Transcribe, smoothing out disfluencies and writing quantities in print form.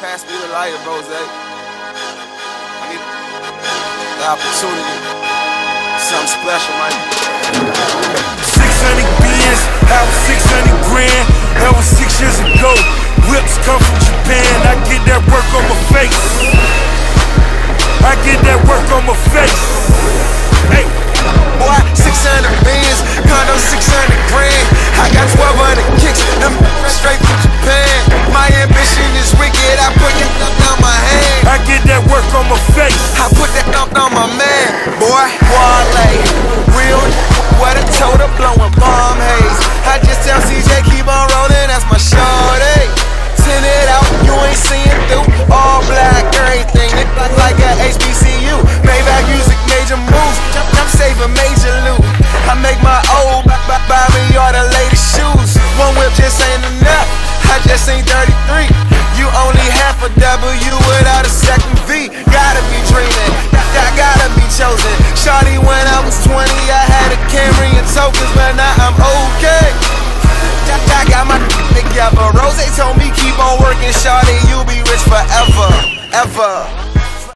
Pass me the lighter, Rose. I need the opportunity. Something special, man. 600 B's, that was 600 grand. That was 6 years ago. Whips come from Japan. I get that work on my face. I get that work on my face. Hey. Boy, 600 bands, condo 600 grand. I got 1200 kicks, them straight from Japan. My ambition is wicked, I put that on my hand. I get that work on my face. I put that on my man. Boy, Wale, real what a total blowing bomb haze. I just tell CJ keep on rolling, that's my shorty. Send it out, you ain't seeing through. All black, everything like a HBCU. Maybach music, major moves. I'm saving major loot. I make my old buy me all the latest shoes. One whip just ain't enough. I just ain't 33. You only half a W without a second V. Gotta be dreaming, I gotta be chosen. Shawty when I was 20, I had a Camry and tokens, but now I'm okay. I got my together. Rose told me keep on working, shawty, you'll be rich forever, ever.